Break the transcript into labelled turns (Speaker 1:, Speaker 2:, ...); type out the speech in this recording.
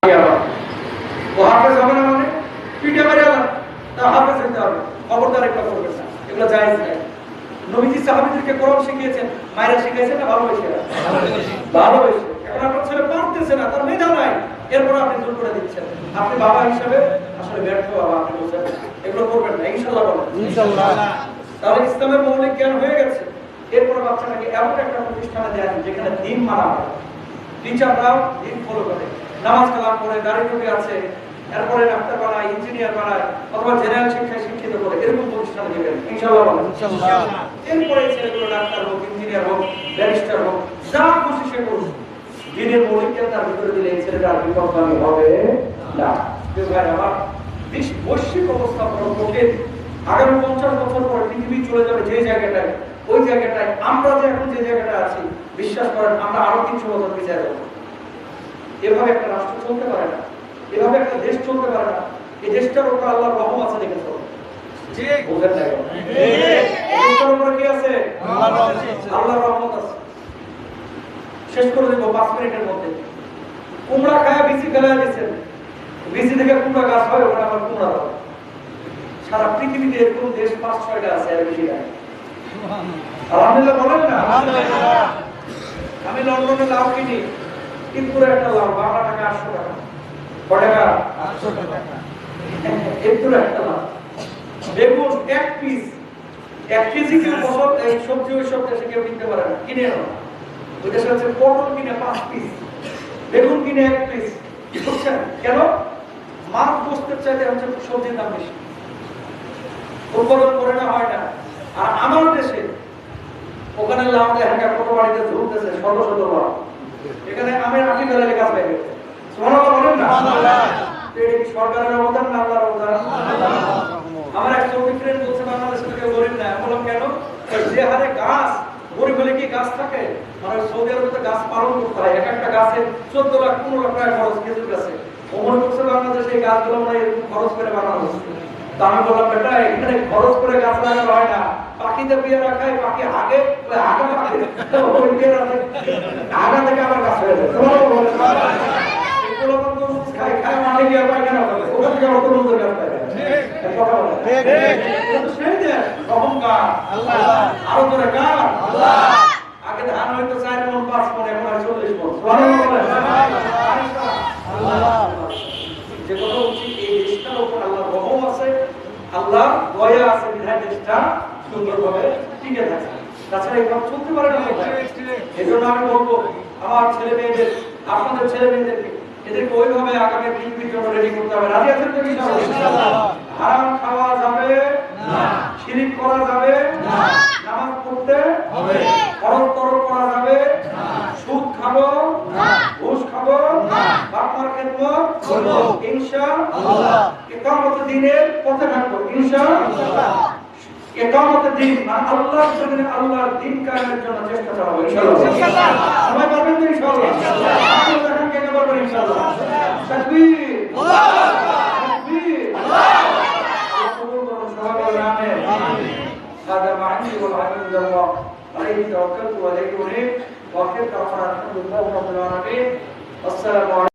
Speaker 1: ও হাফেজ হবে না মানে পিঠে মারে আবার তা হাফেজ হতে হবে, খবরদার একটা করবেন না, এগুলো জায়েজ নাই। নবীজি সাহাবীদেরকে কোরআন শিখিয়েছেন, মায়েরা শিখাইছেন না ভালোবেসে? ভালোবেসে। এখন আপনার ছেলে পড়তেছে না, তার মেধা নাই, এরপর আপনি জোর করে দিচ্ছেন। আপনি বাবা হিসেবে আসলে ব্যর্থ বাবা, আপনি বুঝছেন, এগুলো করবেন না, ইনশাআল্লাহ বলেন ইনশাআল্লাহ। তাহলে ইসলামের মৌলিক জ্ঞান হয়ে গেছে। এরপর বাচ্চাটাকে এমন একটা প্রতিষ্ঠানে দেন যেখানে দ্বীন মানা হয়, টিচাররাও দ্বীন ফলো করে, নামাজ কালাম পড়ে, দাড়ি টুপি আছে, এরপরে ডাক্তার বানায়, ইঞ্জিনিয়ার বানায়, অথবা জেনারেল শিক্ষায় শিক্ষিত করে, এরকম প্রতিষ্ঠানে দেবেন ইনশাআল্লাহ বলেন ইনশাআল্লাহ। এরপরে ছেলেগুলো ডাক্তার হোক, ইঞ্জিনিয়ার হোক, ব্যারিস্টার হোক, যা খুশি সে করুক, দ্বীনের মৌলিক জ্ঞান তার ভিতরে দিলে এই ছেলেটা আর বিপদগামী হবে না। ভাই আমার বৈশ্বিক অবস্থা বড় কঠিন। আগামী 50 বছর পরে পৃথিবী চলে যাবে যে জায়গাটায়, ওই জায়গাটায় আমরা যে এখন যে জায়গাটা আছি, বিশ্বাস করেন আমরা আরো 300 বছর পিছিয়ে যাব। এভাবে একটা রাষ্ট্র চলতে পারে না, এভাবে একটা দেশ চলতে পারে না। এই দেশটার উপর আল্লাহর রহম আছে, দেখেছো? জি, বুঝেন না? এই দেশটার উপর কি আছে? আল্লাহর রহমত আছে। শেষ করে দেব 5 মিনিটের মধ্যে। কুমড়া খায় বিচি ফেলে দিয়েছেন, বিচি থেকে কুমড়া গাছ হয়, ওটা আবার কুমড়া হয়। সারা পৃথিবীতে এরকম দেশ 5-6টা আছে, আর বেশি নাই। আলহামদুলিল্লাহ বলেন না? আলহামদুলিল্লাহ। আমি লন্ডনে লাউ কিনি, তিনপুরে একটা লাউ বাংলা টাকা 800 টাকা। কত টাকা? 800 টাকা। তিনপুরে একটা লাউ। বেগুন 1 পিস 1 কেজি কেউ বছর এই সবজি ওই সব দেশে কেউ কিনতে পারে না, কিনে না। ওই দেশে হচ্ছে পটল কিনে 5 পিস, বেগুন কিনে 1 পিস। বুঝছেন কেন? মাছ বসতে চাইতে হচ্ছে সবজির দাম বেশি, উৎপাদন করে না, হয় না। আর আমার দেশে ওখানে লাউ দেখা যায় কত বাড়িতে ঝুলতেছে, শত শত লাউ। এখানে আমের আটি ফেলে গাছ পাইবে, সুবহানাল্লাহ বলেন না? সুবহানাল্লাহ। এটা কি সরকারের অবদান না আল্লাহর অবদান? আমার এক সৌদি ফ্রেন্ড বলছে বাংলাদেশে কেউ গরিব না। বললাম কেন? যে হারে গাছ, গরিব হলে কি গাছ থাকে? মানে সৌদি আরবে তো গাছ পালন করতে হয়, এক একটা গাছে 14 লাখ 15 লাখ টাকা খরচ, খেজুর গাছে। ওমর করছে বাংলাদেশে এই গাছগুলো আমরা এরকম খরচ করে বানানো হচ্ছে। তা আমি বললাম বেটা, এখানে খরচ করে গাছ লাগানো হয় না, পাখিতে পেয়ারা খায়, পাখি হাগে, ওই হাগা পাখি ওই পেয়ারা হাগা থেকে আবার গাছ হয়ে যায়। এগুলো তো খায় খায় মানে কি আর পায় কেন বলে, ওখান থেকে অত নতুন গাছ পায়। কথা বলে ঠিক সেই যে অহংকার আল্লাহ, আরো জোরে কার আল্লাহ। আগে ধান হয়তো 4 মণ 5 মণ, এখন আর 40 মণ। আল্লাহ যে কথা বলছি, এই দেশটার উপর আল্লাহর রহম আছে, আল্লাহ দয়া আছে, বিধায় দেশটা সুন্দরভাবে টিকে থাকে। তাছাড়া এইভাবে চলতে পারে না। এই জন্য আমি বলবো আমার ছেলে মেয়েদের, আপনাদের ছেলে মেয়েদেরকে, এদেরকে ওইভাবে আগামী পৃথিবীর জন্য রেডি করতে হবে। রাজি আছেন তো ইনশাআল্লাহ? হারাম খাওয়া যাবে না, শিরক করা যাবে না, নামাজ পড়তে হবে, ফরজ তরক করা যাবে না, সুদ খাবো না, ঘুষ খাবো না, বাপ মার খেদমত করব ইনশাআল্লাহ, ইকামত দ্বীনের পথে থাকবো ইনশাআল্লাহ। ইকামত দ্বীন মানে আল্লাহর জন্য, আল্লাহর দ্বীন কায়েমের জন্য চেষ্টা চালাবো ইনশাআল্লাহ। সবাই পারবেন তো ইনশাআল্লাহ? আপনি দেখেন কে কে পারবেন ইনশাআল্লাহ? তাকবীর, আল্লাহু তাকবীর, আল্লাহু هذا ما عندي والعلم عند الله عليه توكلت وعليه أنيب وآخر دعوانا الحمد لله رب العالمين والسلام عليكم.